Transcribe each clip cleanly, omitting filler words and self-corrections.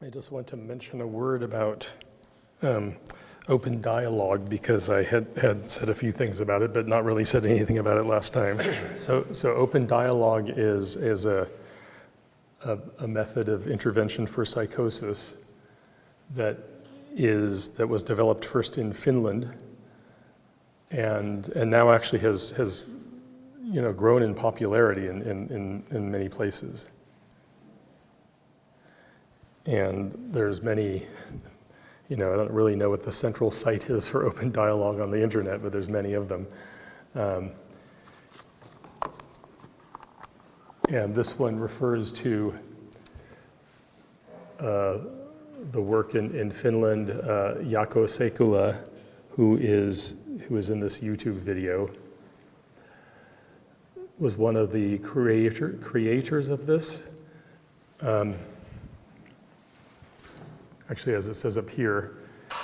I just want to mention a word about open dialogue because I had said a few things about it, but not really said anything about it last time. So open dialogue is a method of intervention for psychosis that was developed first in Finland and now actually has grown in popularity in many places. And there's many, I don't really know what the central site is for open dialogue on the internet, but there's many of them. And this one refers to the work in Finland. Jaakko Sekula, who is in this YouTube video, was one of the creators of this. Actually, as it says up here,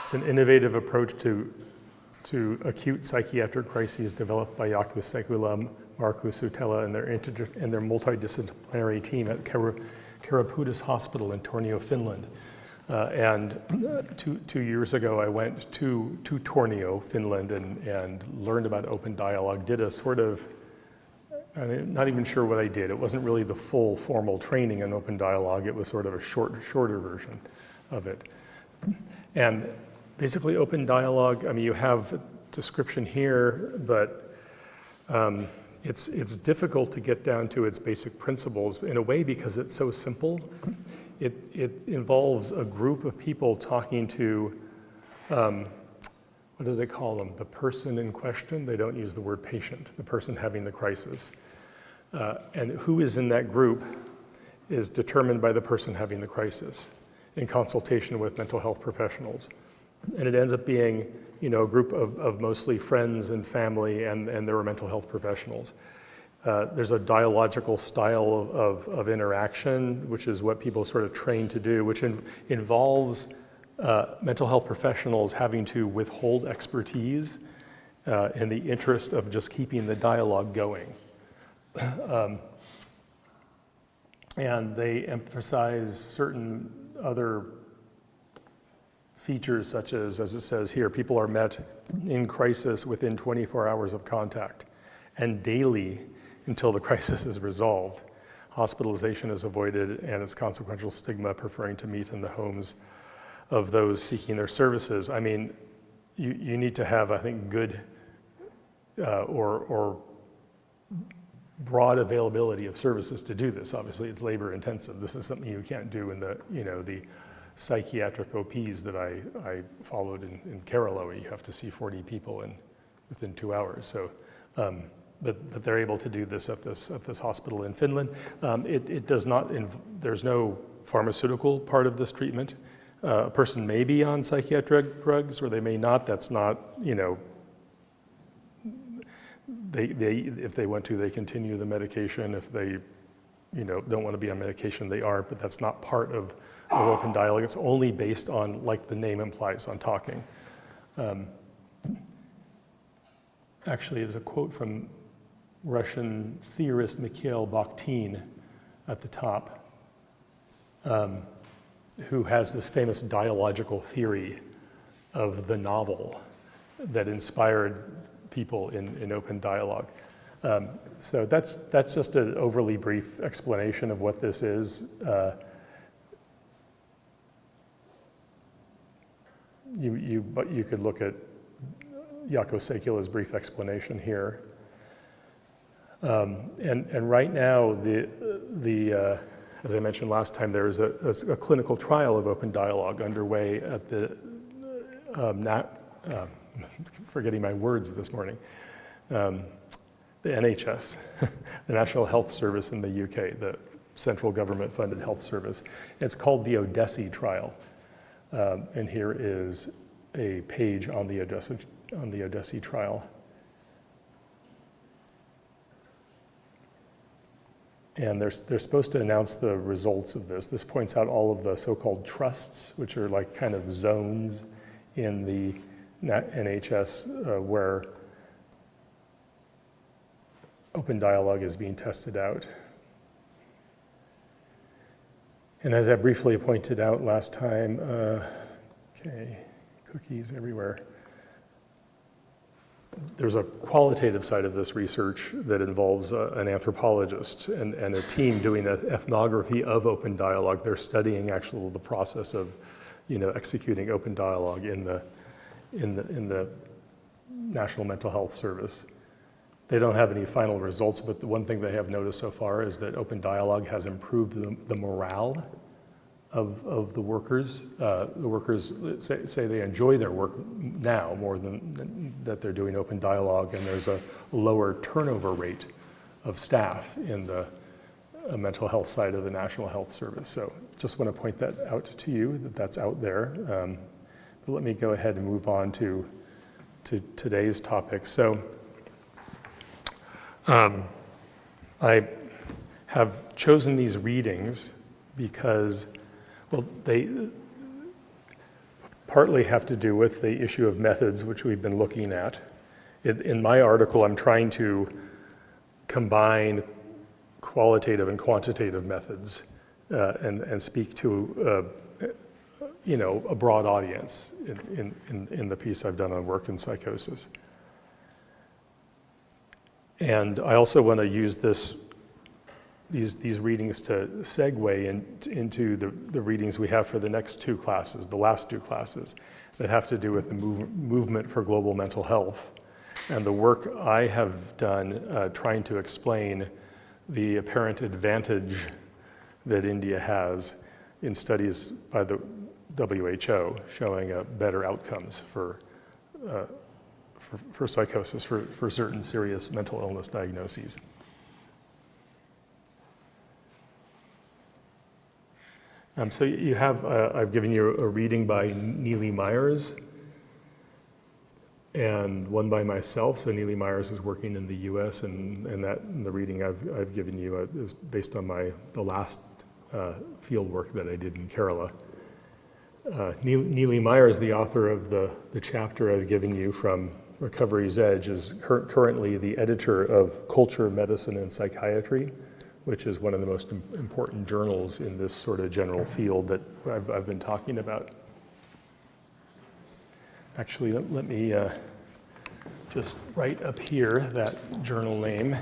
it's an innovative approach to acute psychiatric crises developed by Jaakko Sekula, Markus Utela, and their multidisciplinary team at Karapudas Hospital in Tornio, Finland. And two years ago, I went to Tornio, Finland, and learned about open dialogue. Did a sort of, I'm not even sure what I did. It wasn't really the full formal training in open dialogue. It was sort of a shorter version of it. And basically open dialogue, you have a description here, but it's difficult to get down to its basic principles in a way because it's so simple. It involves a group of people talking to, what do they call them? The person in question. They don't use the word patient, the person having the crisis. And who is in that group is determined by the person having the crisis in consultation with mental health professionals. And it ends up being, a group of mostly friends and family, and there are mental health professionals. There's a dialogical style of interaction, which is what people sort of train to do, which involves mental health professionals having to withhold expertise in the interest of just keeping the dialogue going. And they emphasize certain other features such as it says here, people are met in crisis within 24 hours of contact and daily until the crisis is resolved. Hospitalization is avoided and its consequential stigma, preferring to meet in the homes of those seeking their services. You need to have, I think, good or broad availability of services to do this. Obviously, it's labor intensive. This is something you can't do in the, the psychiatric OPs that I followed in Kerala. You have to see 40 people within 2 hours. So, but they're able to do this at this hospital in Finland. It does not. There's no pharmaceutical part of this treatment. A person may be on psychiatric drugs, or they may not. That's not, if they want to, they continue the medication. If they, don't want to be on medication, they aren't, but that's not part of open dialogue. It's only based on, like the name implies, on talking. Actually, there's a quote from Russian theorist Mikhail Bakhtin at the top, who has this famous dialogical theory of the novel that inspired people in open dialogue. So that's just an overly brief explanation of what this is. But you could look at Jaakko Sekula's brief explanation here. And right now, as I mentioned last time, there is a clinical trial of open dialogue underway at the forgetting my words this morning. The NHS, the National Health Service in the UK, the central government-funded health service. It's called the Odessi trial, and here is a page on the Odessi trial. And they're supposed to announce the results of this. This points out all of the so-called trusts, which are like kind of zones in the NHS where open dialogue is being tested out. And as I briefly pointed out last time, okay, cookies everywhere. There's a qualitative side of this research that involves an anthropologist and a team doing an ethnography of open dialogue. They're studying actually the process of, executing open dialogue in the National Mental Health Service. They don't have any final results, but the one thing they have noticed so far is that open dialogue has improved the morale of the workers. The workers say they enjoy their work now more than that they're doing open dialogue, and there's a lower turnover rate of staff in the mental health side of the National Health Service. So just want to point that out to you, that's out there. But let me go ahead and move on to today's topic. So I have chosen these readings because, well, they partly have to do with the issue of methods, which we've been looking at. In my article, I'm trying to combine qualitative and quantitative methods and speak to a broad audience in the piece I've done on work in psychosis. And I also want to use these readings to segue into the readings we have for the next two classes, the last two classes, that have to do with the movement for global mental health, and the work I have done trying to explain the apparent advantage that India has in studies by the WHO showing better outcomes for psychosis, for certain serious mental illness diagnoses. So you have, I've given you a reading by Neely Myers and one by myself. So Neely Myers is working in the US, and the reading I've given you is based on the last field work that I did in Kerala. Neely Myers, the author of the chapter I've given you from Recovery's Edge, is currently the editor of Culture, Medicine, and Psychiatry, which is one of the most important journals in this sort of general field that I've been talking about. Actually, let me just write up here that journal name.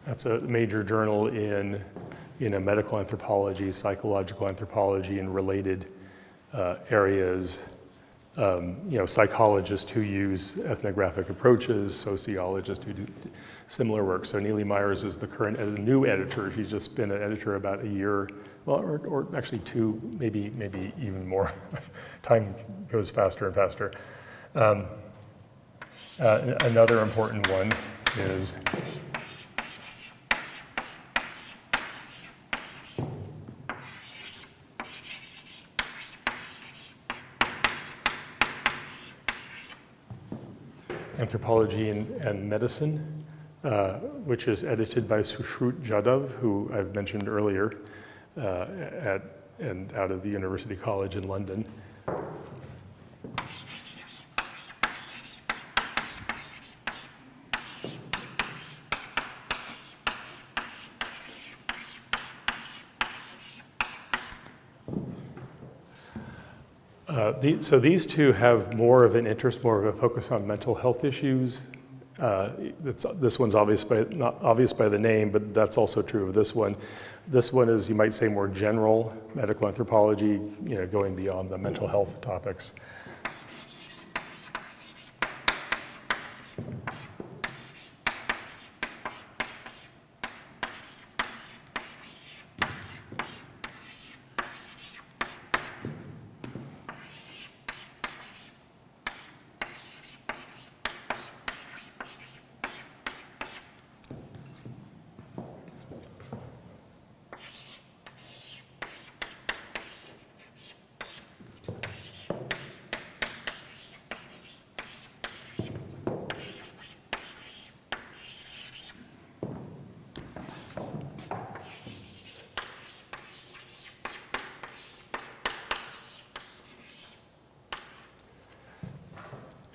That's a major journal in medical anthropology, psychological anthropology, and related areas. Psychologists who use ethnographic approaches, sociologists who do similar work. So Neely Myers is the current new editor. She's just been an editor about a year, well, or actually two, maybe even more. Time goes faster and faster. Another important one is Anthropology and Medicine, which is edited by Sushrut Jadhav, who I've mentioned earlier, out of the University College in London. So these two have more of an interest, more of a focus on mental health issues. This one's not obvious by the name, but that's also true of this one. This one is, you might say, more general medical anthropology, going beyond the mental health topics.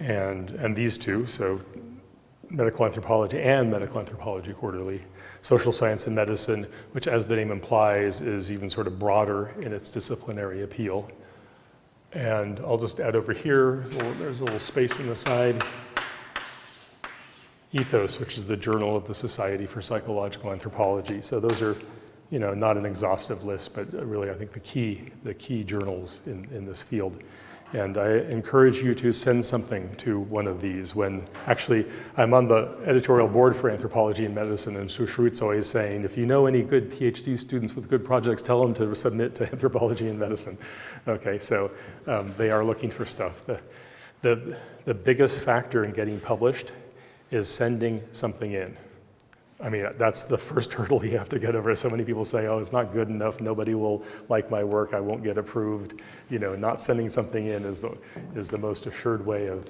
and these two, so medical anthropology and medical anthropology quarterly, social science and medicine, which as the name implies is even sort of broader in its disciplinary appeal. And I'll just add over here, there's a little space on the side, Ethos, which is the Journal of the Society for Psychological Anthropology. So those are, you know, not an exhaustive list, but really I think the key journals in this field. And I encourage you to send something to one of these when, actually, I'm on the editorial board for Anthropology and Medicine, and Sushruit's always saying, if you know any good PhD students with good projects, tell them to submit to Anthropology and Medicine. Okay, so they are looking for stuff. The biggest factor in getting published is sending something in. I mean, that's the first hurdle you have to get over. So many people say, oh, it's not good enough, nobody will like my work, I won't get approved. You know, not sending something in is the most assured way of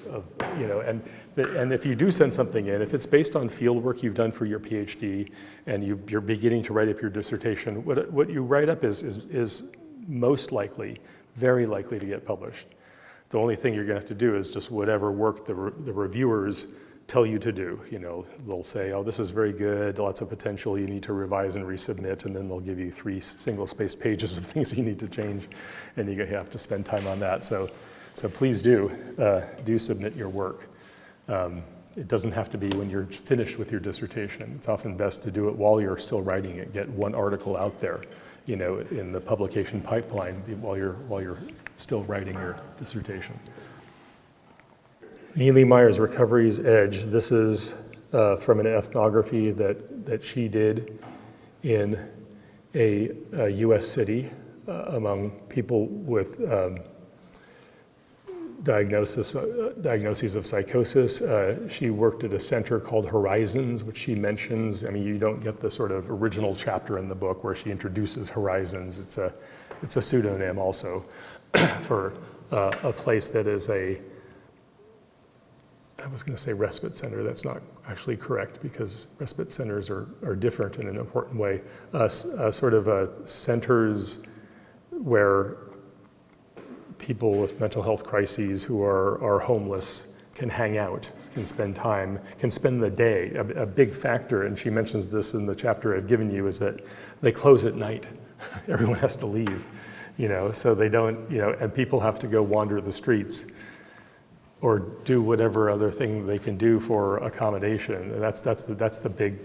you know, and if you do send something in, if it's based on field work you've done for your PhD and you're beginning to write up your dissertation, what you write up is most likely, very likely to get published. The only thing you're gonna have to do is just whatever work the reviewers tell you to do. You know, they'll say, oh, this is very good, lots of potential, you need to revise and resubmit, and then they'll give you 3 single-spaced pages of things you need to change, and you have to spend time on that. So please do submit your work. It doesn't have to be when you're finished with your dissertation. It's often best to do it while you're still writing it, get one article out there, you know, in the publication pipeline while you're still writing your dissertation. Neely Meyer's Recovery's Edge. This is from an ethnography that she did in a US city among people with diagnoses of psychosis. She worked at a center called Horizons, which she mentions. I mean, you don't get the sort of original chapter in the book where she introduces Horizons. It's a pseudonym also for a place that is I was going to say respite center. That's not actually correct because respite centers are different in an important way. Sort of centers where people with mental health crises who are homeless can hang out, can spend time, can spend the day. A big factor, and she mentions this in the chapter I've given you, is that they close at night. Everyone has to leave, you know, so they don't, you know, and people have to go wander the streets or do whatever other thing they can do for accommodation. And that's the big,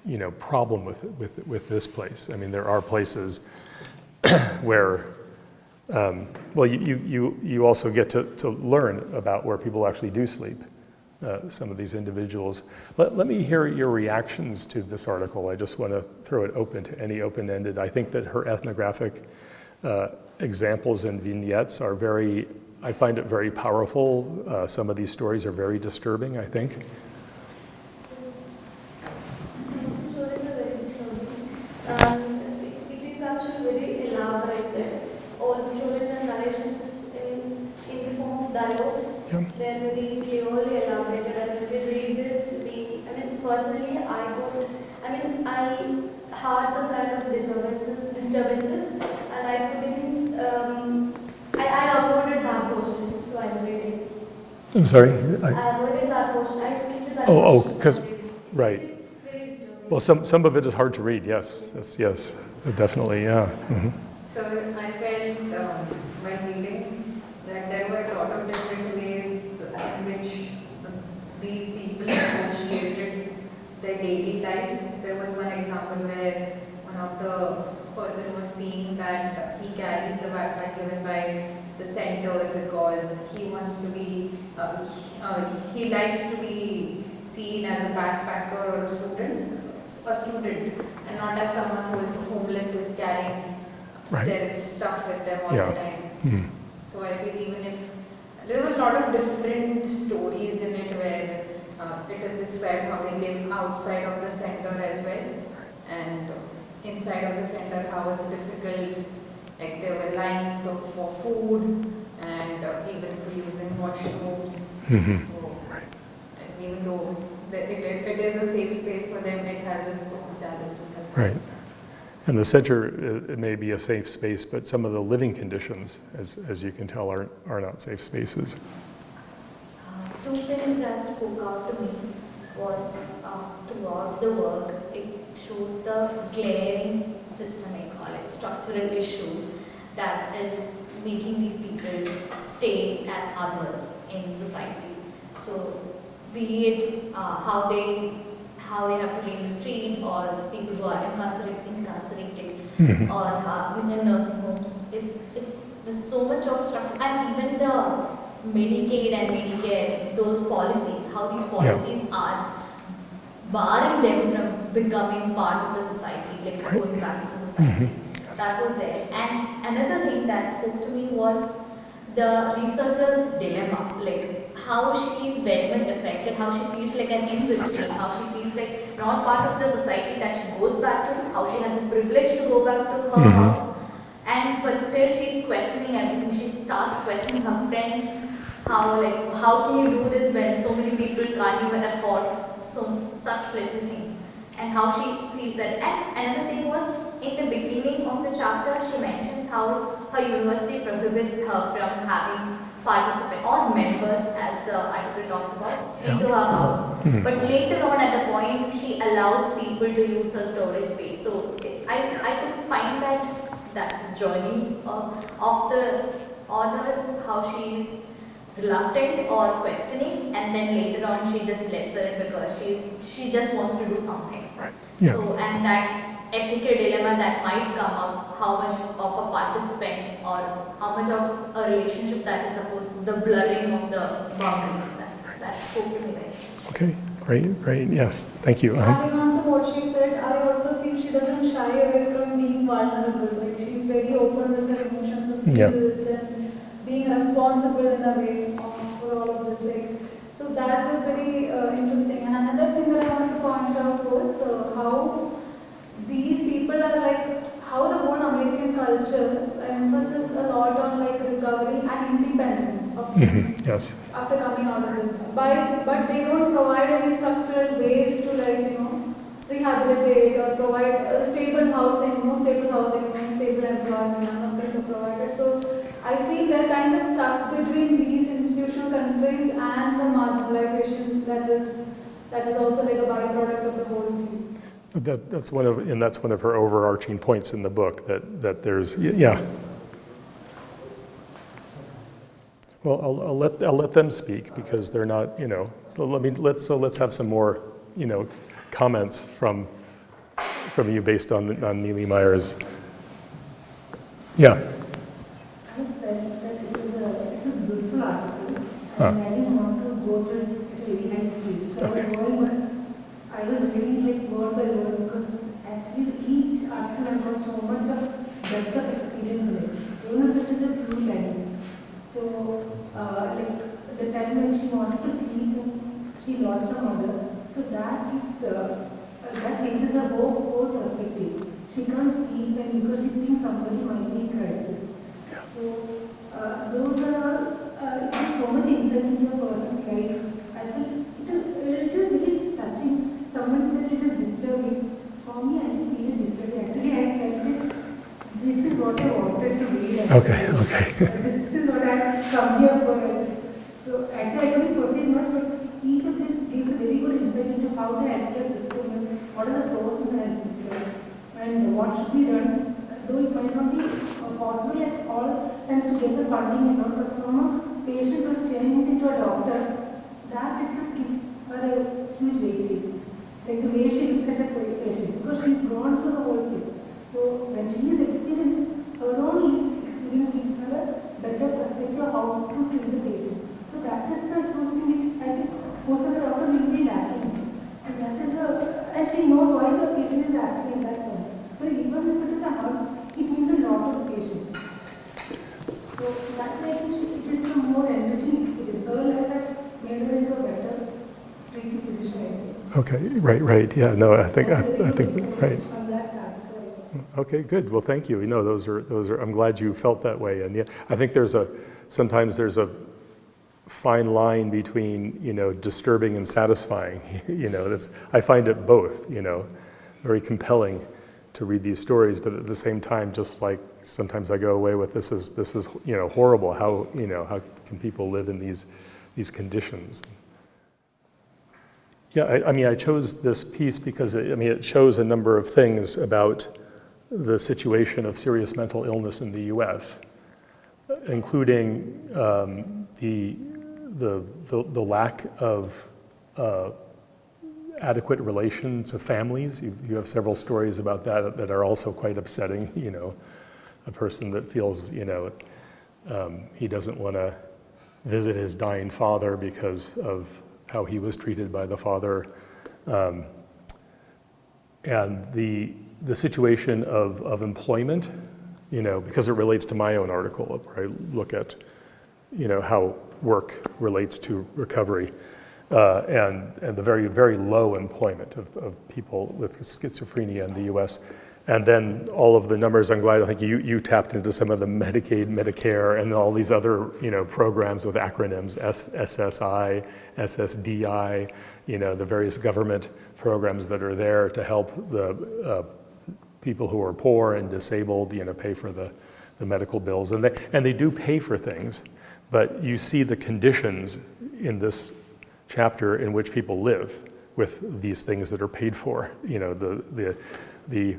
you know, problem with this place. I mean, there are places where, well, you also get to learn about where people actually do sleep. Some of these individuals. Let me hear your reactions to this article. I just want to throw it open to any open-ended. I think that her ethnographic examples and vignettes are I find it very powerful. Some of these stories are very disturbing, I think. It is actually very elaborate. All the stories and narrations in the form of dialogues. Yeah. They're very clearly elaborated, and when we read this, personally, I had some kind of disturbances, and I couldn't. I avoided that portion, so I'm reading. I'm sorry? I avoided that portion. I skipped that Oh, portion. because, right. It is very disturbing. Well, some of it is hard to read, yes. Yes, definitely, yeah. Mm-hmm. So I felt while reading that there were a lot of different ways in which these people negotiated their daily lives. There was one example where one of the person was saying that he carries the backpack given by the center because he wants to be, he likes to be seen as a backpacker or a student, and not as someone who is homeless, who is carrying their stuff with them all the time. Mm-hmm. So I feel even if there were a lot of different stories in it where it is described how they live outside of the center as well, and inside of the center how it's difficult, like there were lines for food and even for using washrooms. Mm-hmm. So even though it is a safe space for them, it has its own challenges as well. Right. And the center, it may be a safe space, but some of the living conditions, as you can tell, are not safe spaces. two things that spoke out to me was throughout the work, it shows the glaring systemic or like structural issues that is making these people stay as others in society. So be it how they have to live in the street, or people who are incarcerated, or within nursing homes. There's so much of structure, and even the Medicaid and Medicare, those policies, how these policies are barring them from becoming part of the society, like going back to the society. That was there. And another thing that spoke to me was the researcher's dilemma, like how she is very much affected, how she feels like an in-between, how she feels like not part of the society that she goes back to, how she has a privilege to go back to her house, and but still she's questioning everything. She starts questioning her friends, how can you do this when so many people can't even afford such little things, and how she feels that. And another thing was, in the beginning of the chapter, she mentions how her university prohibits her from having participants or members, as the article talks about, into her house. But later on at a point, she allows people to use her storage space. So I could find that journey of the author, how she is reluctant or questioning, and then later on she just lets her in because she just wants to do something. Right. Yeah. So, and that ethical dilemma that might come up, how much of a participant or how much of a relationship that is supposed to, the blurring of the boundaries, that spoke to me very much. Okay, great, yes, thank you. Adding on to what she said, I also feel she doesn't shy away from being vulnerable. Like, she's very open with her emotions of guilt and being responsible in a way for all of this. Like, so that was very interesting. And another thing that I wanted to point out was how these people are like, how the whole American culture emphasizes a lot on like recovery and independence of kids Yes. after coming out of this. But they don't provide any structured ways to like, rehabilitate or provide stable housing, no stable employment, none of these are provided. So I feel they're kind of stuck between these institutional constraints and the marginalization that is also like a byproduct of the whole thing. That's one of her overarching points in the book, that there's, yeah. Well, I'll let them speak because they're not, So let's have some more, comments from you based on Neely Meyer's. Yeah. I felt that it's a beautiful article, and I didn't want to go through it at a very high speed. So I was reading like word by word, because actually each article has got so much of depth of experience in it, even if it is a few lines. So, like the time when she wanted to sleep and she lost her mother, so that gives, that changes her whole perspective. She can't sleep because she thinks somebody might be in crisis. So those are all, give so much insight into a person's life. I feel it is very touching. Someone said it is disturbing. For me, I didn't feel it disturbing. Actually, I felt it. This is what I wanted to read. Okay. This is what I come here for. So actually, I don't proceed much, but each of these gives a very good insight into how the healthcare system is, what are the flaws in the health system, and what should be done. Though it might not be possible at all times to get the funding and all, but from a patient who's changed into a doctor, that itself gives her a huge weightage. Like the way she looks at a patient, because she's gone through the whole thing. So when she is experiencing, her own experience gives her a better perspective of how to treat the patient. So that is the huge thing which I think most of the doctors will be lacking. And that is and she knows why the patient is acting in that way. So even if it is a hug, it means a lot to the patient. So that way it is a more enriching experience. Her life has made her into a better treating physician, I think. Okay, right. Yeah, no, I think right. On that article. Okay, good. Well, thank you. Those are. I'm glad you felt that way. And yeah, I think sometimes there's a fine line between disturbing and satisfying. I find it both. Very compelling to read these stories, but at the same time, just like sometimes I go away with this is horrible. How can people live in these these conditions. Yeah, I mean, I chose this piece because it shows a number of things about the situation of serious mental illness in the U.S., including the lack of adequate relations of families. You have several stories about that are also quite upsetting. You know, a person that feels, you know, he doesn't want to visit his dying father because of how he was treated by the father, and the situation of employment, you know, because it relates to my own article where I look at, you know, how work relates to recovery, and the very, very low employment of people with schizophrenia in the U.S. And then all of the numbers, I'm glad, I think you tapped into some of the Medicaid, Medicare, and all these other, you know, programs with acronyms, SSI, SSDI, you know, the various government programs that are there to help the people who are poor and disabled, you know, pay for the medical bills. And they do pay for things, but you see the conditions in this chapter in which people live with these things that are paid for. You know, the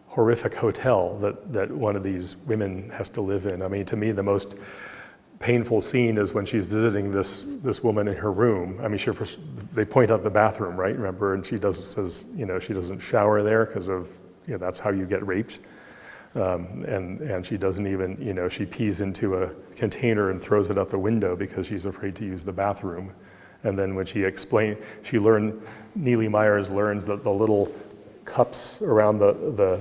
horrific hotel that one of these women has to live in. I mean, to me, the most painful scene is when she's visiting this woman in her room. I mean, they point out the bathroom, right? Remember, and she says, you know, she doesn't shower there because of, you know, that's how you get raped. And she doesn't even, you know, she pees into a container and throws it out the window because she's afraid to use the bathroom. And then when Neely Myers learns that the little cups around the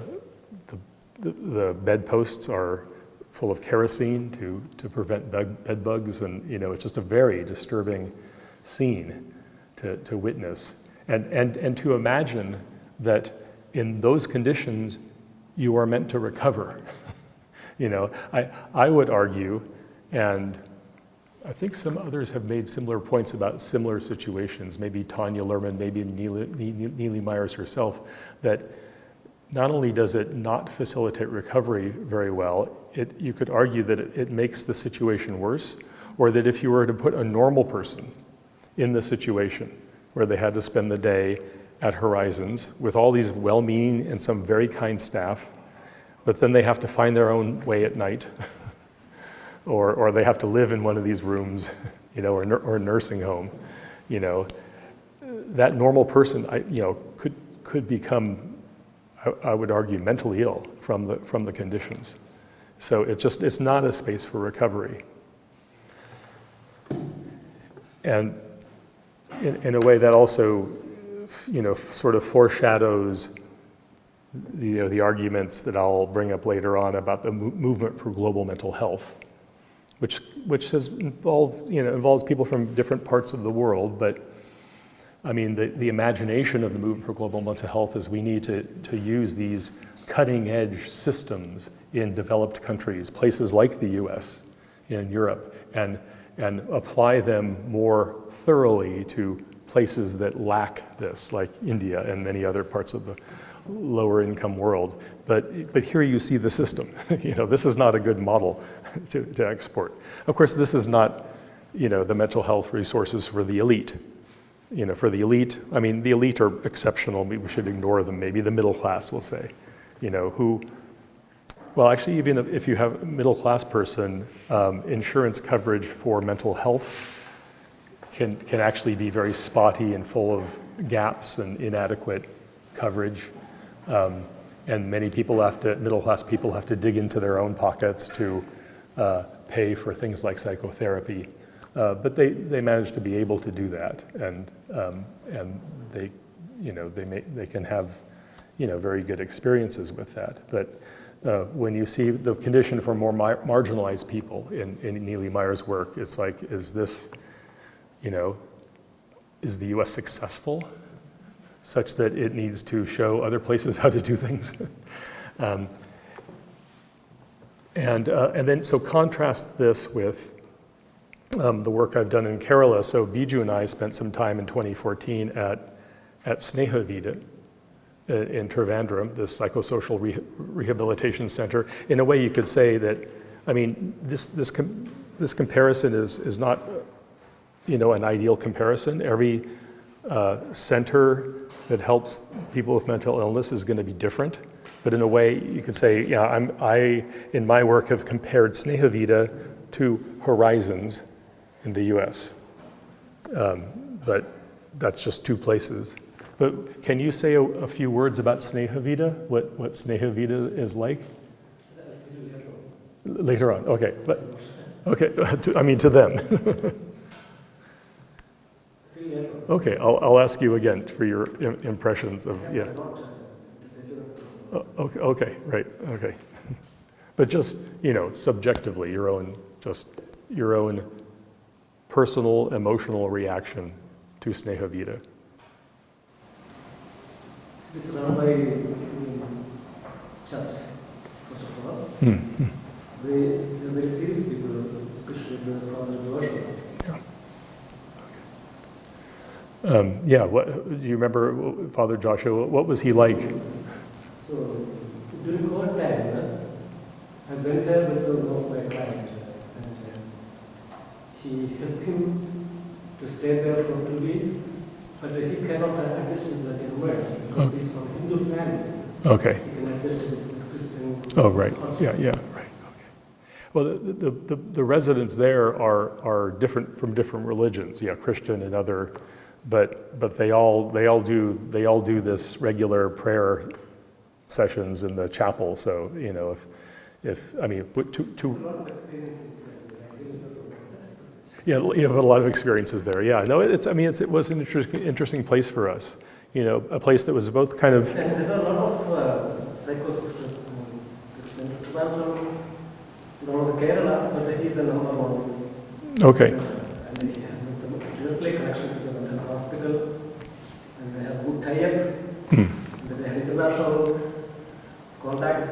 bedposts are full of kerosene to prevent bed bugs, and, you know, it's just a very disturbing scene to witness, and to imagine that in those conditions you are meant to recover. You know, I would argue, and I think some others have made similar points about similar situations, maybe Tanya Lerman, maybe Neely Myers herself, that not only does it not facilitate recovery very well, you could argue that it makes the situation worse, or that if you were to put a normal person in the situation where they had to spend the day at Horizons with all these well-meaning and some very kind staff, but then they have to find their own way at night, or they have to live in one of these rooms, you know, or a nursing home, you know, that normal person, you know, could become, I would argue, mentally ill from the conditions. So it's not a space for recovery. And in a way that also, you know, sort of foreshadows, you know, the arguments that I'll bring up later on about the movement for global mental health, which has involves people from different parts of the world, but I mean, the imagination of the movement for global mental health is we need to use these cutting edge systems in developed countries, places like the US, in Europe, and apply them more thoroughly to places that lack this, like India and many other parts of the lower income world. But here you see the system. You know, this is not a good model to export. Of course, this is not, you know, the mental health resources for the elite. You know, for the elite, I mean, the elite are exceptional, we should ignore them. Maybe the middle class, we'll say, you know, well, actually, even if you have a middle class person, insurance coverage for mental health can actually be very spotty and full of gaps and inadequate coverage. And many people middle class people have to dig into their own pockets to pay for things like psychotherapy. But they manage to be able to do that, and they, you know, they can have, you know, very good experiences with that. But when you see the condition for more marginalized people in Neely Myers' work, it's like, is this, you know, is the U.S. successful such that it needs to show other places how to do things? And then so contrast this with the work I've done in Kerala. So Biju and I spent some time in 2014 at Snehavida in Trivandrum, the psychosocial rehabilitation center. In a way, you could say that, I mean, this comparison is not an ideal comparison. Every center that helps people with mental illness is going to be different. But in a way, you could say, yeah, I in my work have compared Snehavita to Horizons in the U.S. But that's just two places. But can you say a few words about Snehavita? What Snehavita is like? Later on, okay. But okay, to them. Okay, I'll ask you again for your impressions of Okay, right. Okay, but just subjectively, your own personal emotional reaction to Snehavita. This is run by church, first of all. They're very serious people, especially the Father Joshua. What do you remember, Father Joshua? What was he like? So during COVID time, I went there with my client, and he helped him to stay there for 2 weeks, but he cannot adjust with that environment because he's from Hindu family. Okay. He can adjust with his Christian. Oh, right. Yeah, right. Okay. Well, the residents there are different from different religions. Yeah, Christian and other, but they all do this regular prayer sessions in the chapel. So if I mean yeah, you have a lot of experiences there. Yeah, no, it was an interesting place for us. A place that was both kind of. And there are a lot of psychosocialists in Trivandrum, Kerala, but he's the number one. Okay. And they have some directly connection to the mental hospitals, and they have good tie-up. And they have international contacts.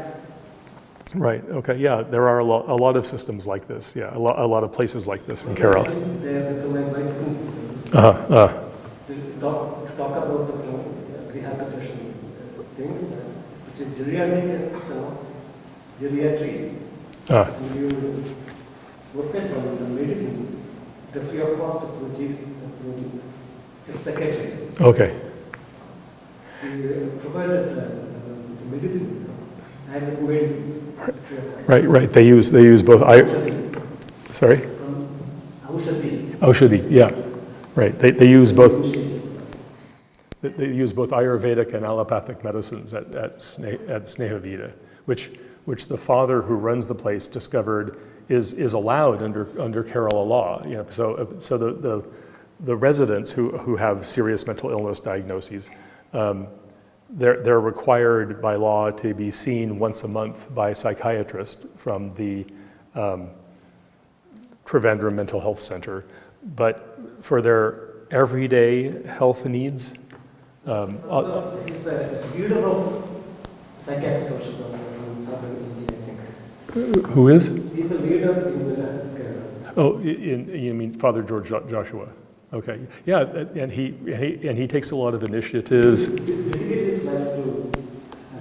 Right. Okay. Yeah, there are a lot of systems like this. Yeah, a lot of places like this in Kerala. They have become my vice principal. To talk about the rehabilitation things, especially geriatric, geriatry. And you look at the medicines, the free of cost of the chiefs, the secretary. Okay. We provided the medicines and medicines. Right. They use both. Sorry. From Aushadhi. Aushadhi. Yeah. Right. They use both. They use both Ayurvedic and allopathic medicines at Snehavita, which the father who runs the place discovered is allowed under Kerala law. So the residents who have serious mental illness diagnoses, they're required by law to be seen once a month by a psychiatrist from the Trivandrum Mental Health Center. But for their everyday health needs, he's the leader of psychiatric social from Southern India, I think. Who is? He's the leader in the Kerala. Oh, you mean Father George Joshua? Okay, yeah, and he takes a lot of initiatives. He dedicated his life to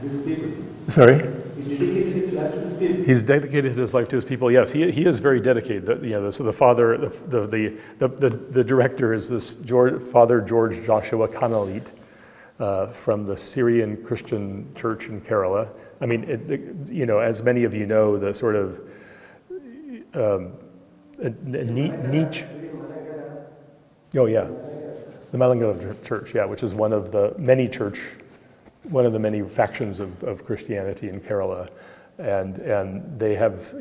these people. Sorry? He dedicated his life to these people. He's dedicated his life to his people. Yes, he is very dedicated. So the father, the director is this Father George Joshua Kanalit from the Syrian Christian Church in Kerala. I mean, as many of you know, the sort of niche. Oh yeah, the Malangala Church, yeah, which is one of the many factions of Christianity in Kerala, and they have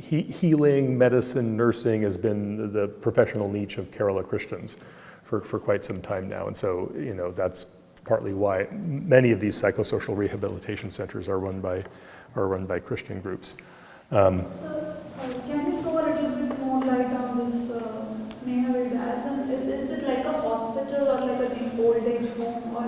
healing, medicine, nursing has been the professional niche of Kerala Christians for quite some time now, and so that's partly why many of these psychosocial rehabilitation centers are run by Christian groups. Can you throw a little bit more light on this Snehavita? Is it like a hospital or like an old age home or?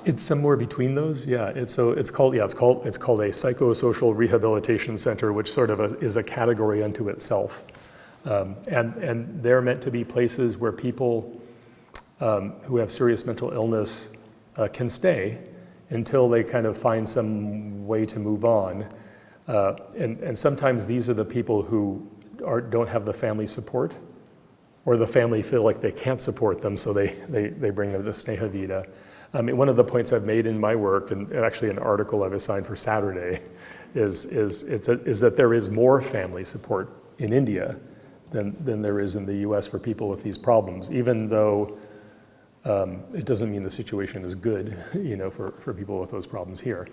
It's somewhere between those, yeah. It's called a psychosocial rehabilitation center, which sort of is a category unto itself, and they're meant to be places where people who have serious mental illness can stay until they kind of find some way to move on, and sometimes these are the people who don't have the family support or the family feel like they can't support them, so they bring them to Sneha Vida. I mean, one of the points I've made in my work, and actually an article I've assigned for Saturday, is that there is more family support in India than there is in the US for people with these problems, even though it doesn't mean the situation is good, for people with those problems here.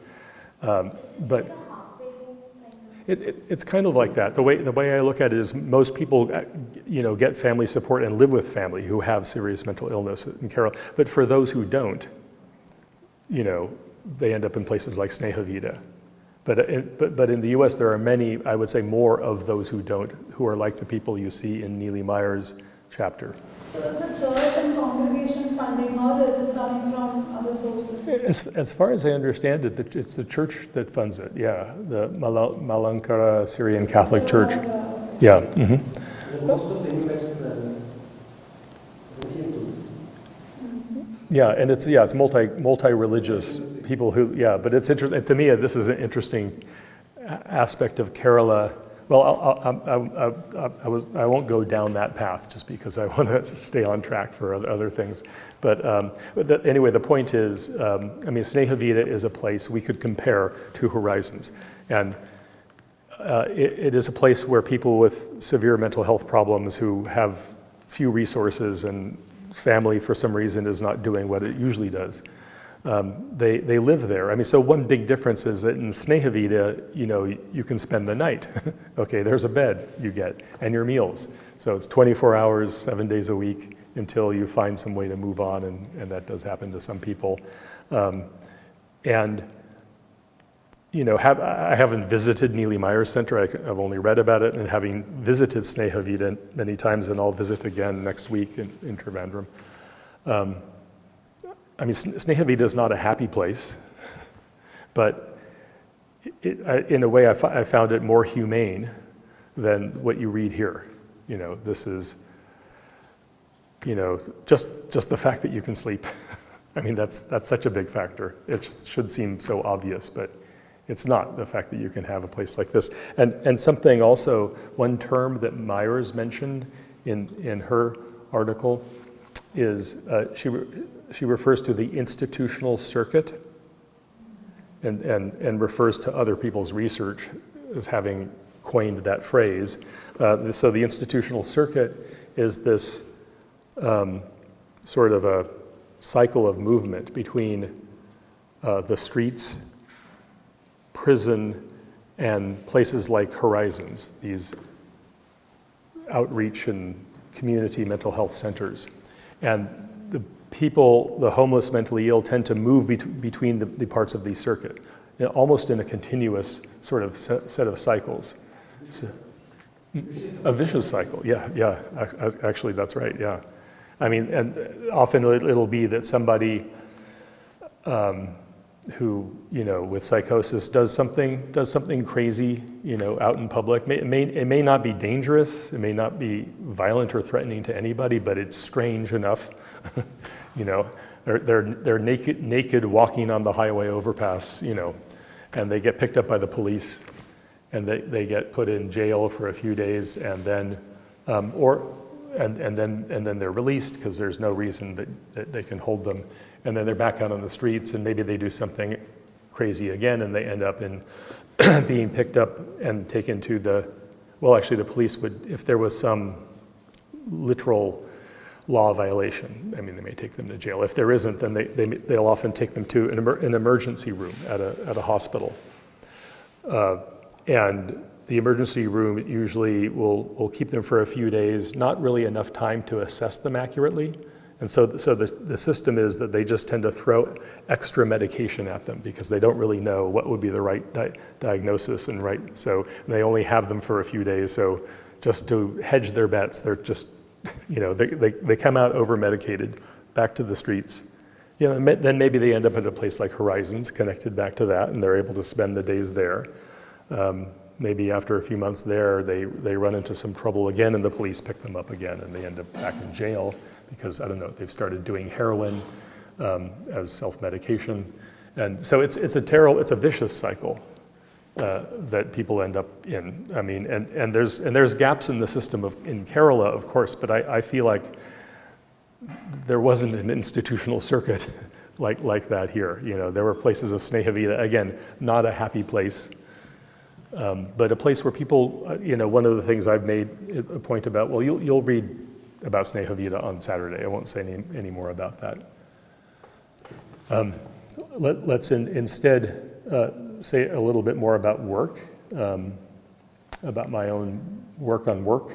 But it's kind of like that. The way I look at it is most people, get family support and live with family who have serious mental illness in Kerala. But for those who don't, they end up in places like Sneha Vida. But in the US, there are many, I would say more of those who don't, who are like the people you see in Neely Meyer's chapter. So is the church and congregation funding, or is it coming from other sources? As far as I understand it, it's the church that funds it, yeah. The Malankara Syrian Catholic Church. Yeah. Mm-hmm. Most of the immigrants Yeah, and it's multi-religious people who, but it's interesting, to me, this is an interesting aspect of Kerala. Well, I won't go down that path just because I want to stay on track for other things. But anyway, the point is, Sneha Vida is a place we could compare to Horizons. And it is a place where people with severe mental health problems who have few resources and family for some reason is not doing what it usually does. They live there. So one big difference is that in Sneha Vida, you can spend the night. Okay, there's a bed you get and your meals. So it's 24 hours, 7 days a week until you find some way to move on, and that does happen to some people. I haven't visited Neely Meyer's Center. I've only read about it, and having visited Sneha Vida many times, and I'll visit again next week in Trivandrum. Sneha Vida is not a happy place, but in a way I found it more humane than what you read here. This is, just the fact that you can sleep. That's such a big factor. It should seem so obvious, but it's not, the fact that you can have a place like this. And something also, one term that Myers mentioned in her article is she refers to the institutional circuit and refers to other people's research as having coined that phrase. So the institutional circuit is this sort of a cycle of movement between the streets, prison, and places like Horizons, these outreach and community mental health centers. And the people, the homeless, mentally ill, tend to move between the parts of the circuit, almost in a continuous sort of set of cycles. So, a vicious cycle, yeah. Actually, that's right, yeah. And often it'll be that somebody who, with psychosis does something crazy, out in public. It may not be dangerous, it may not be violent or threatening to anybody, but it's strange enough. They're naked walking on the highway overpass, and they get picked up by the police, and they get put in jail for a few days, and then then they're released because there's no reason that they can hold them. And then they're back out on the streets, and maybe they do something crazy again, and they end up in being picked up and taken to the police would, if there was some literal law violation, they may take them to jail. If there isn't, then they'll often take them to an emergency room at a hospital. And the emergency room usually will keep them for a few days, not really enough time to assess them accurately. And so the system is that they just tend to throw extra medication at them because they don't really know what would be the right diagnosis and right. So they only have them for a few days. So just to hedge their bets, they're just, they come out over-medicated, back to the streets. Then maybe they end up at a place like Horizons, connected back to that, and they're able to spend the days there. Maybe after a few months there, they run into some trouble again, and the police pick them up again, and they end up back in jail because, they've started doing heroin as self-medication. And so it's a vicious cycle. that people end up in. I mean, and there's gaps in the system in Kerala, of course, but I feel like there wasn't an institutional circuit like that here. You know, there were places of Snehavita, again, not a happy place, but a place where people, you know, one of the things I've made a point about, well, you'll read about Snehavita on Saturday. I won't say any more about that. Let's instead say a little bit more about work, about my own work on work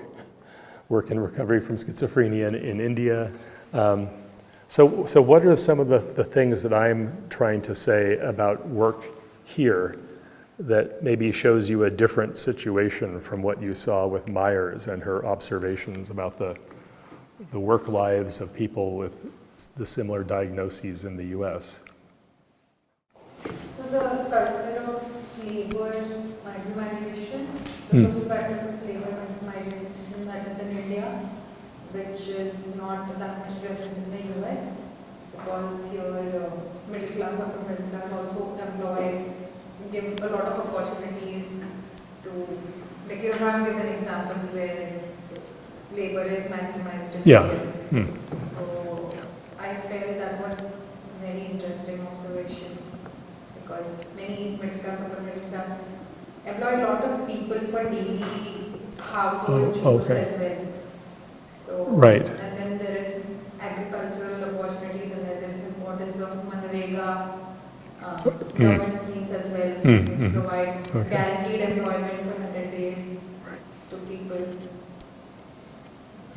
in recovery from schizophrenia in India. So what are some of the things that I'm trying to say about work here that maybe shows you a different situation from what you saw with Myers and her observations about the work lives of people with the similar diagnoses in the US? So the culture of labor maximization, the social practice of labor maximization that is in India, which is not that much present in the US, because here middle class, upper middle class also give a lot of opportunities to, like you have given examples where labor is maximized in India. So I felt that was a very interesting observation, because many middle class, upper middle class employ a lot of people for daily household chores as well. So, right. And then there is agricultural opportunities, and there is importance of Manrega government schemes as well, which provide guaranteed employment for 100 days to people.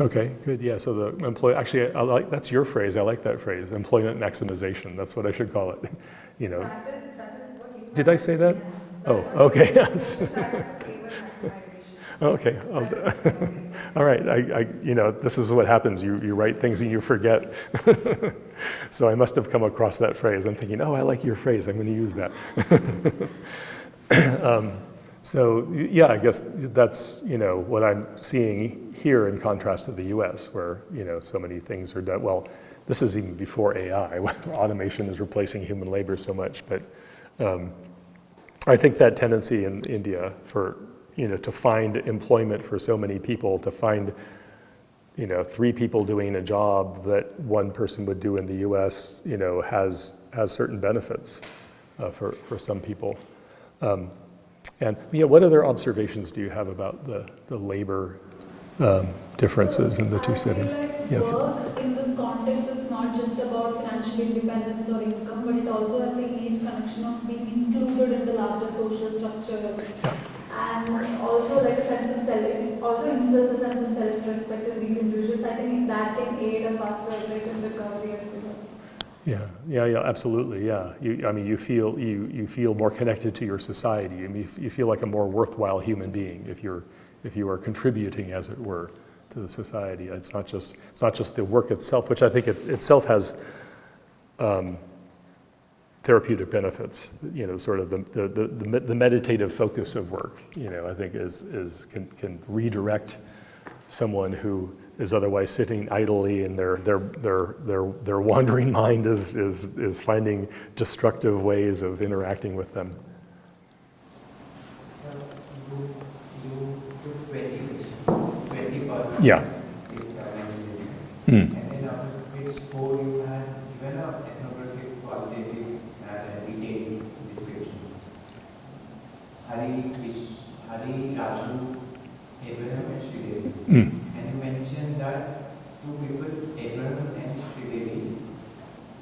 Okay, good. Yeah, so the actually, that's your phrase. I like that phrase, employment maximization. That's what I should call it. You know. That is what you Did I say that? Yeah. Okay. That is labor maximization. Okay. All right. You know, this is what happens. You write things and you forget. So I must have come across that phrase. I'm thinking, oh, I like your phrase. I'm going to use that. So yeah, I guess that's, you know, what I'm seeing here in contrast to the US, where, you know, so many things are done. Well, this is even before AI, where automation is replacing human labor so much. But I think that tendency in India for, you know, to find employment for so many people, to find, you know, 3 people doing a job that 1 person would do in the US, you know, has certain benefits for some people. And yeah, what other observations do you have about the labor differences in the two settings? Yes. Work in this context, it's not just about financial independence or income, but it also has the innate connection of being included in the larger social structure. Yeah. And also like a sense of self, it also instills a sense of self-respect in these individuals. I think that can aid a faster rate of recovery as well. Yeah, absolutely. Yeah, you feel more connected to your society. I mean, you feel like a more worthwhile human being if you are contributing, as it were, to the society. It's not just the work itself, which I think itself has therapeutic benefits. You know, sort of the meditative focus of work. You know, I think can redirect someone who is otherwise sitting idly, and their wandering mind is finding destructive ways of interacting with them. So you took 20%. Yeah. And then out of which 4 you had given an ethnographic, qualitative, and detailed description. Hari, Raju, Abraham, and Sridevi. And you mentioned that 2 people, Abraham and Sridevi,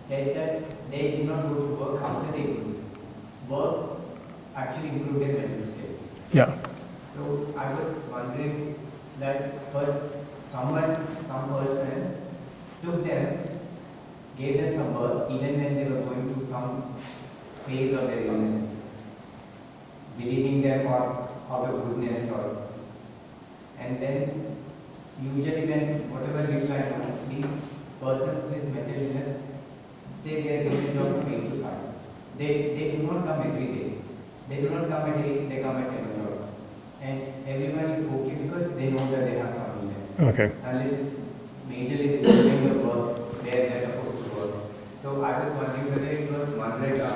said that they did not go to work after they grew. Work actually improved their mental state. Yeah. So I was wondering that first some person took them, gave them some work even when they were going through some phase of their illness, believing them or out of goodness, and then usually when whatever little I know, these persons with mental illness say they are given a job from 8 to 5. They do not come every day. They do not come at 8, they come at 10 o'clock. And everyone is okay because they know that they have some illness. Okay. Unless it's majorly disturbing the work where they're supposed to work. So I was wondering whether it was Manrega,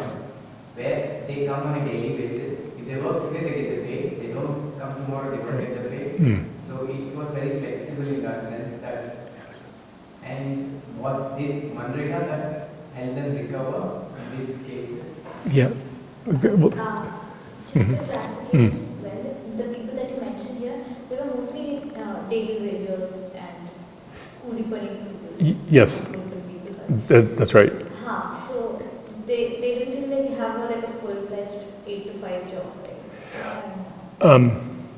where they come on a daily basis. If they work today, they get the pay. They don't come tomorrow, they don't get the pay. Mm. So it was very flexible in that sense that, and was this Manrega that helped them recover in these cases? Yeah. Okay, well, Just a clarification, well, the people that you mentioned here, they were mostly daily wagers and coolie people. yes, that's right. So they didn't really have like a full-fledged 8 to 5 job, right?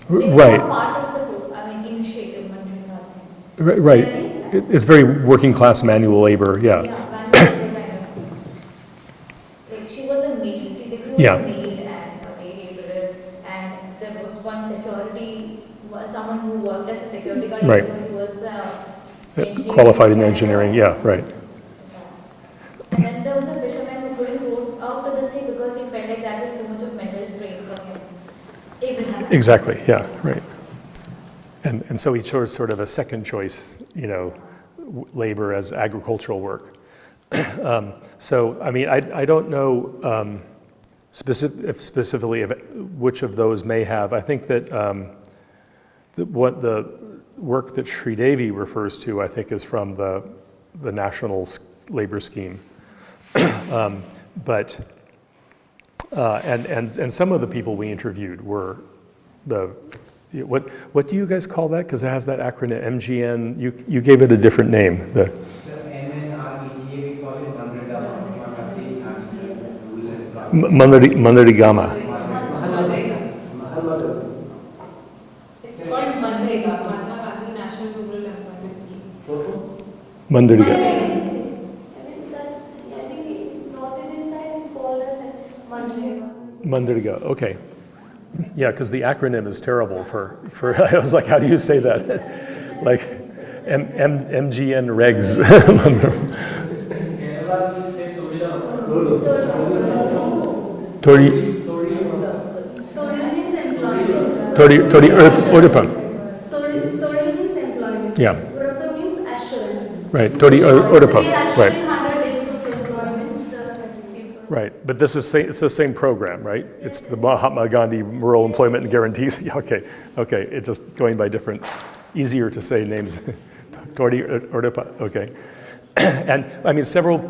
They were Right. not part of the group, initiative, Manrega thing. Right. It's very working class manual labor. Yeah. Yeah, manual kind of thing. Like she was a maid, see, they were Yeah. a maid and a day laborer, and there was one security, someone who worked as a security guard, Right. who was engineering. Qualified in engineering. Yeah. Right. And then there was a fisherman who couldn't go out to the sea because he felt like that was too much of mental strain for him. Abraham. Exactly. Yeah. Right. And so he chose sort of a second choice, labor as agricultural work. So, I don't know specifically which of those may have. I think that what the work that Sridevi refers to, I think, is from the national labor scheme. But some of the people we interviewed were what do you guys call that? Because it has that acronym MGN. You gave it a different name. The MNREGA, we call it Manrega, Mahatma Gandhi National Rural Employment. Mandarigama. It's called Manrega, Mahatma Gandhi National Rural Employment Scheme. Mandariga. I think North Indian side it's called as Manrega. Mandariga. Okay. Yeah, because the acronym is terrible for. I was like, how do you say that? Like, MGN regs. Kerala, we say Tori Odupam. Tori means employment. Yeah. Urapam means assurance. Right. Tori Odupam. They actually Right. 100 days of employment, the people. Right. But it's the same program, right? It's the Mahatma Gandhi Rural Employment Guarantees. Yeah, okay. It's just going by different, easier to say names. Tori Odupam. Okay. And several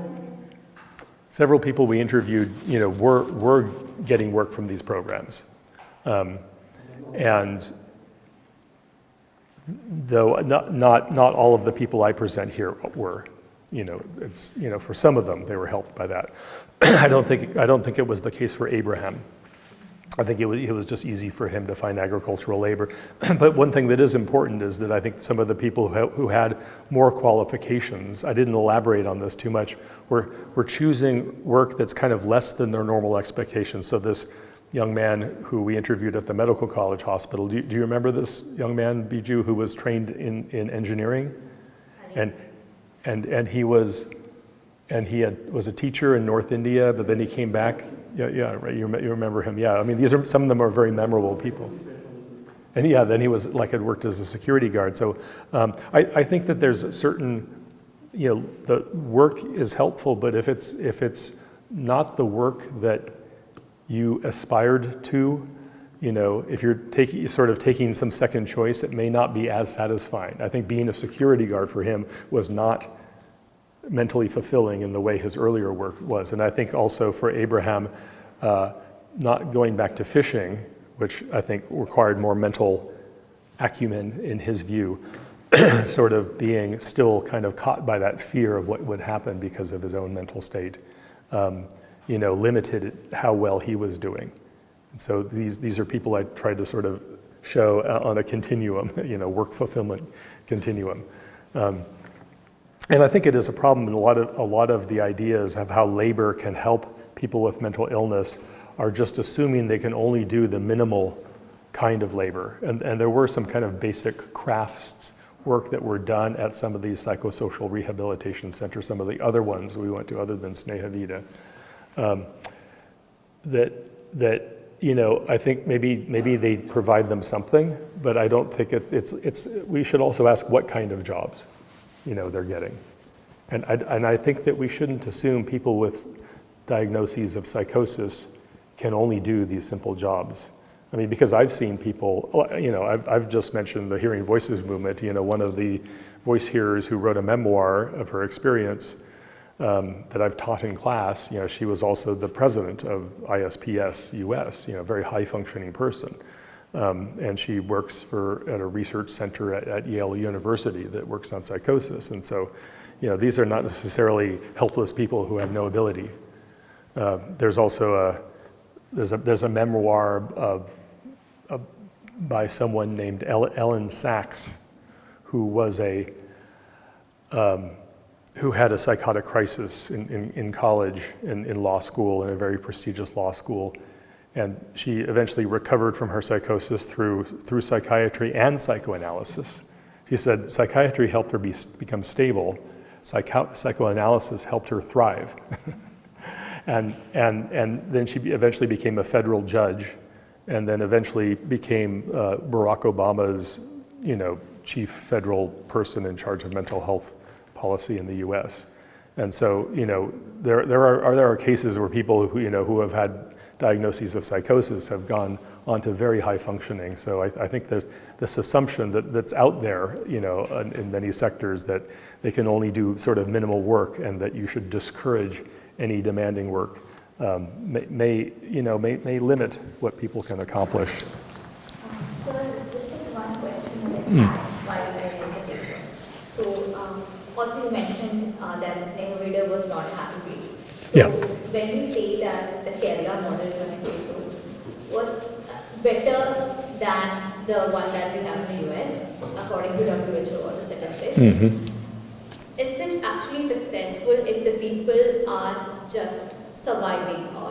people we interviewed, were getting work from these programs. And though not all of the people I present here were, for some of them they were helped by that. I don't think it was the case for Abraham. I think it was just easy for him to find agricultural labor. But one thing that is important is that I think some of the people who had more qualifications, I didn't elaborate on this too much, were choosing work that's kind of less than their normal expectations. So this young man who we interviewed at the medical college hospital, do you remember this young man, Biju, who was trained in engineering? And he was a teacher in North India, but then he came back. Yeah, right. You remember him? Yeah. Some of them are very memorable people. And yeah, then he had worked as a security guard. So I think that there's a certain, the work is helpful, but if it's not the work that you aspired to, if you're taking some second choice, it may not be as satisfying. I think being a security guard for him was not mentally fulfilling in the way his earlier work was. And I think also for Abraham, not going back to fishing, which I think required more mental acumen in his view, sort of being still kind of caught by that fear of what would happen because of his own mental state, limited how well he was doing. And so these are people I tried to sort of show on a continuum, work fulfillment continuum. And I think it is a problem in a lot of the ideas of how labor can help people with mental illness are just assuming they can only do the minimal kind of labor. And there were some kind of basic crafts work that were done at some of these psychosocial rehabilitation centers, some of the other ones we went to other than Sneha Vida, I think maybe they provide them something, but I don't think we should also ask what kind of jobs they're getting. And I think that we shouldn't assume people with diagnoses of psychosis can only do these simple jobs. I mean, because I've seen people, you know, I've just mentioned the Hearing Voices movement. You know, one of the voice hearers who wrote a memoir of her experience that I've taught in class, you know, she was also the president of ISPS US, you know, a very high functioning person. And she works at a research center at Yale University that works on psychosis. And so, you know, these are not necessarily helpless people who have no ability. There's also there's a memoir by someone named Ellen Sachs, who was who had a psychotic crisis in college, in law school, in a very prestigious law school. And she eventually recovered from her psychosis through psychiatry and psychoanalysis. She said psychiatry helped her become stable. Psychoanalysis helped her thrive. and then she eventually became a federal judge, and then eventually became Barack Obama's, you know, chief federal person in charge of mental health policy in the U.S. And so, you know, there are cases where people who, you know, who have had diagnoses of psychosis have gone on to very high functioning. So I think there's this assumption that's out there, you know, in many sectors, that they can only do sort of minimal work, and that you should discourage any demanding work. May limit what people can accomplish. So this is one question that I asked while I read the paper. So also you mentioned that Sneha was not a happy place. So Yeah. when you say that the Kerala model, when I say so, was better than the one that we have in the US, according to WHO or the statistics, is it actually successful if the people are just surviving, or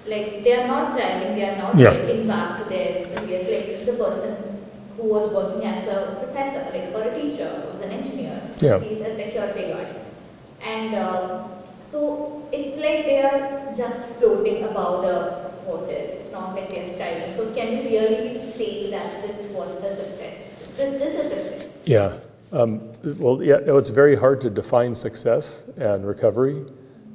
like they are not thriving, they are not getting back to their previous, like the person who was working as a professor, like, or a teacher, or was an engineer, he's a security guard, and so it's like they are just floating above the water. It's not like they are thriving. So can we really say that this was the success? This is a success. Yeah. Well, yeah. No, it's very hard to define success and recovery,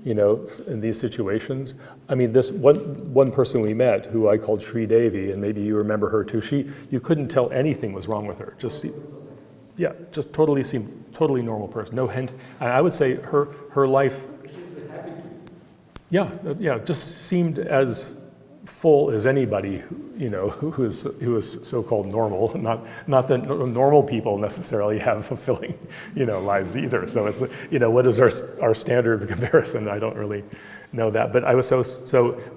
you know, in these situations. I mean, this one person we met, who I called Sri Devi, and maybe you remember her too. You couldn't tell anything was wrong with her. Just seemed totally normal person. No hint. And I would say her life. Yeah, just seemed as full as anybody, you know, who is so-called normal. Not that normal people necessarily have fulfilling, you know, lives either. So it's, you know, what is our standard of comparison? I don't really know that. But I was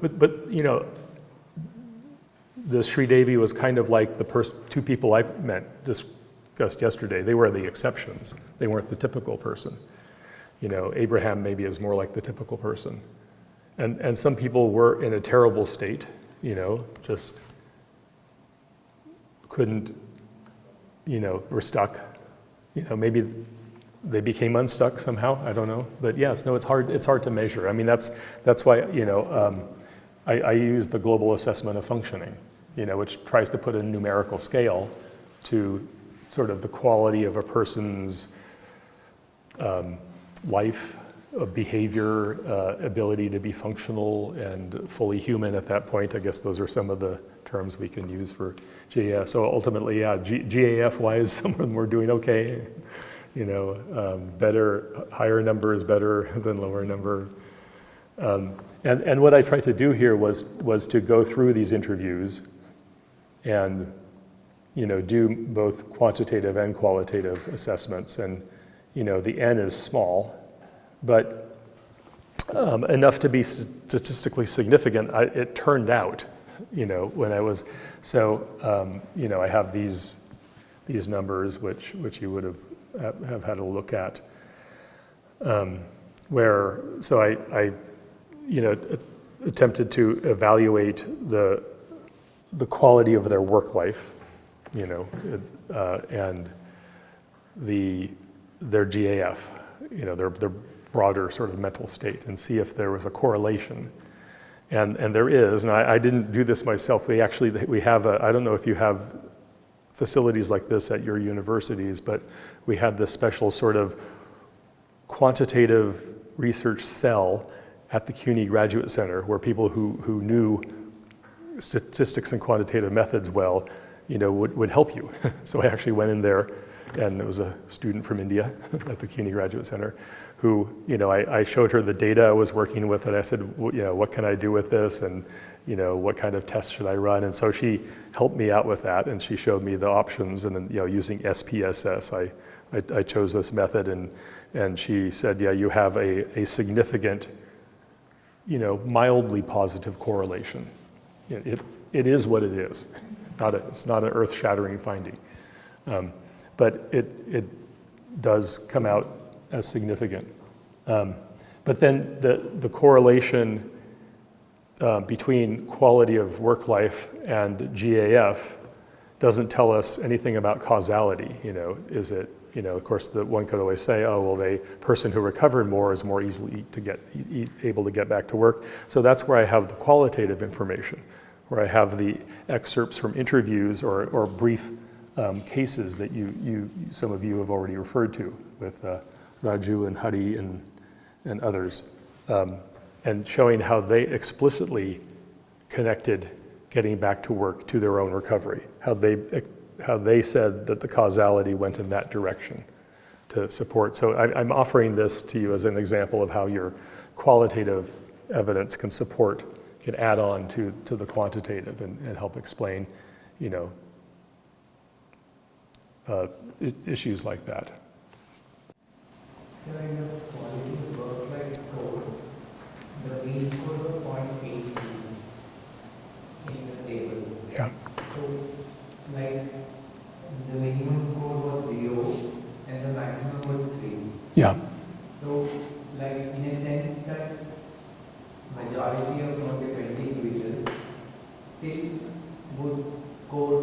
but you know, the Sri Devi was kind of like the two people I discussed yesterday. They were the exceptions. They weren't the typical person. You know, Abraham maybe is more like the typical person. And some people were in a terrible state, you know, just couldn't, you know, were stuck. You know, maybe they became unstuck somehow, I don't know. But yes, no, it's hard to measure. I mean, that's why, you know, I use the global assessment of functioning, you know, which tries to put a numerical scale to sort of the quality of a person's life, behavior, ability to be functional and fully human at that point. I guess those are some of the terms we can use for GAF. So ultimately, yeah, GAF-wise, some of them were doing okay. You know, better, higher number is better than lower number. And what I tried to do here was to go through these interviews and, you know, do both quantitative and qualitative assessments. And, you know, the N is small, but enough to be statistically significant. It turned out, you know, when I was, so, you know, I have these numbers which you would have had a look at, where, so I you know, attempted to evaluate the quality of their work life, you know, and their GAF, you know, their broader sort of mental state, and see if there was a correlation. And there is, and I didn't do this myself. We have I don't know if you have facilities like this at your universities, but we had this special sort of quantitative research cell at the CUNY Graduate Center, where people who knew statistics and quantitative methods well, would help you. So I actually went in there, and it was a student from India at the CUNY Graduate Center who, I showed her the data I was working with, and I said, what can I do with this? And, what kind of tests should I run? And so she helped me out with that, and she showed me the options. And then, using SPSS, I chose this method, and she said, yeah, you have a significant, mildly positive correlation. It is what it is. It's not an earth-shattering finding. But it does come out as significant. But then the correlation between quality of work life and GAF doesn't tell us anything about causality. Is it, of course, one could always say, oh, well, the person who recovered more is more easily able to get back to work. So that's where I have the qualitative information, where I have the excerpts from interviews or brief cases that some of you have already referred to with Raju and Hari and others, and showing how they explicitly connected getting back to work to their own recovery, how they said that the causality went in that direction to support. So I'm offering this to you as an example of how your qualitative evidence can add on to the quantitative and help explain, issues like that. So in the quality work life score, the mean score was 0.82 in the table. Yeah. So the minimum score was 0 and the maximum was 3. Yeah. So in a sense that majority of the 20 individuals still would score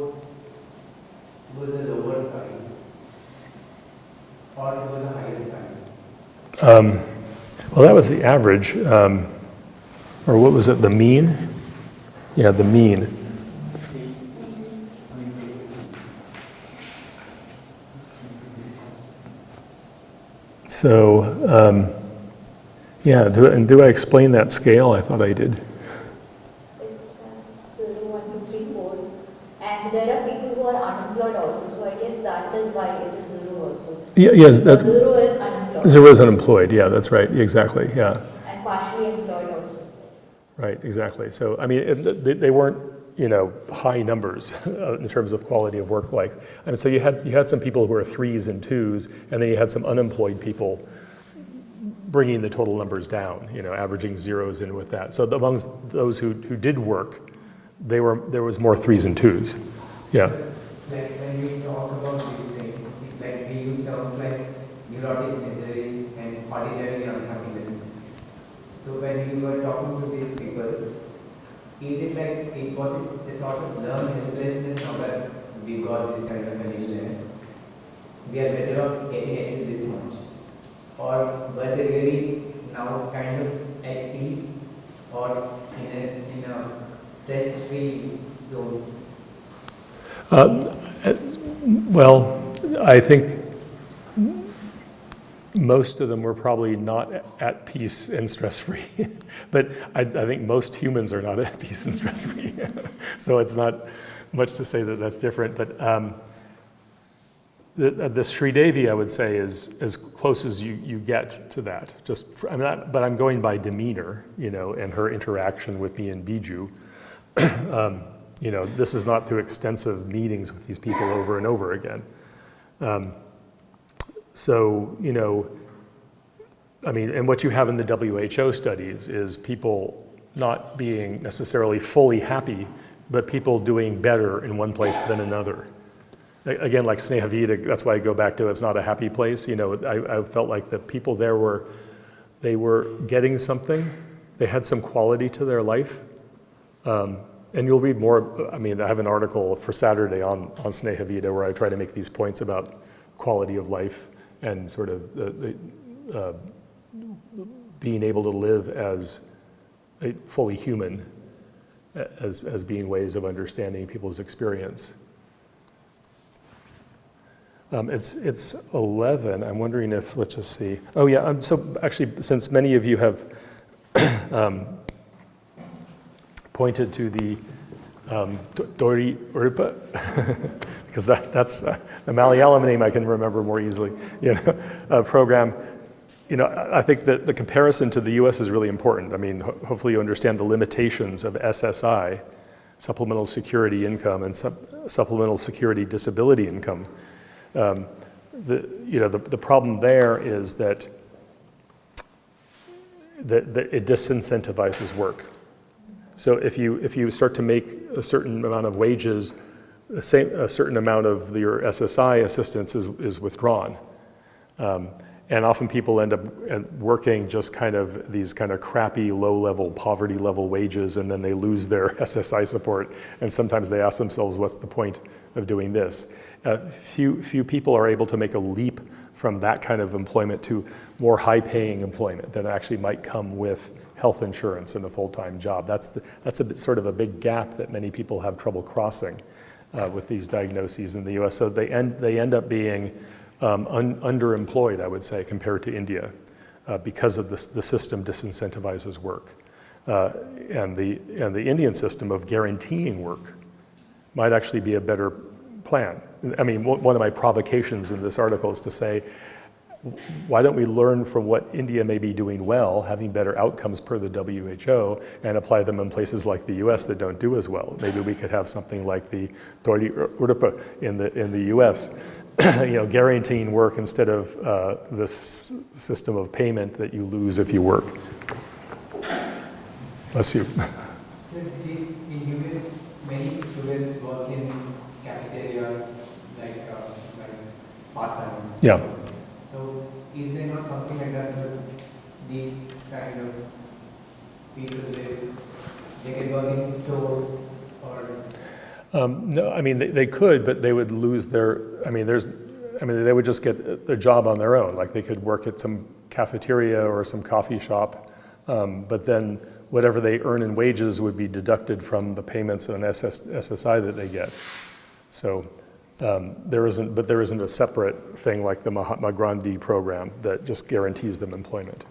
to the lower side or to the higher side. Well, that was the average, or what was it, the mean? Yeah, the mean. So, yeah, do I explain that scale? I thought I did. It has 0, 1, 2, 3, 4. And there are people who are unemployed also, so I guess that is why it is 0 also. Yeah, yes, that's 0 is unemployed. 0 is unemployed. Yeah, that's right. Exactly. Yeah. And partially employed also. Right. Exactly. So I mean, they weren't high numbers in terms of quality of work life. I mean, so you had some people who were 3s and 2s, and then you had some unemployed people bringing the total numbers down. Averaging zeros in with that. So amongst those who did work, there was more 3s and 2s. Yeah. When we talk about these things, we use terms like neurotic misery and ordinary unhappiness. So when you were talking to these people, is it was it a sort of learned helplessness now that we got this kind of an illness? We are better off getting at least this much. Or were they really now kind of at peace or in a stress-free zone? Well, I think most of them were probably not at peace and stress-free, but I think most humans are not at peace and stress-free. So it's not much to say that that's different, but the Sridevi, I would say, is as close as you get to that. But I'm going by demeanor, and her interaction with me and Biju. This is not through extensive meetings with these people over and over again. So, and what you have in the WHO studies is people not being necessarily fully happy, but people doing better in one place than another. Again, like Snehavita, that's why I go back to it's not a happy place. I felt like the people there they were getting something. They had some quality to their life. And you'll read more, I have an article for Saturday on Snehavita where I try to make these points about quality of life and sort of the being able to live as a fully human, as being ways of understanding people's experience. It's 11. I'm wondering if, let's just see. Oh yeah, so actually, since many of you have pointed to the Tori Urupa, because that's the Malayalam name I can remember more easily, program. I think that the comparison to the US is really important. I mean, hopefully you understand the limitations of SSI, supplemental security income, and supplemental security disability income. The problem there is that it disincentivizes work. So if you start to make a certain amount of wages, a certain amount of your SSI assistance is withdrawn. And often people end up working just these kind of crappy, low-level, poverty-level wages, and then they lose their SSI support. And sometimes they ask themselves, what's the point of doing this? Few people are able to make a leap from that kind of employment to more high-paying employment that actually might come with health insurance and a full-time job. That's sort of a big gap that many people have trouble crossing with these diagnoses in the U.S. So they end up being underemployed, I would say, compared to India, because of the system disincentivizes work, and the Indian system of guaranteeing work might actually be a better plan. I mean, one of my provocations in this article is to say, why don't we learn from what India may be doing well, having better outcomes per the WHO, and apply them in places like the US that don't do as well? Maybe we could have something like the Tori Urupa in the US, guaranteeing work instead of this system of payment that you lose if you work. Bless you. So in US, many students work in cafeterias like part-time. Yeah. So is there not something like that for these kind of people? They can work in stores or? No, I mean they could, but they would lose their. They would just get their job on their own. Like they could work at some cafeteria or some coffee shop, but then whatever they earn in wages would be deducted from the payments on SSI that they get. So there isn't a separate thing like the Mahatma Gandhi program that just guarantees them employment.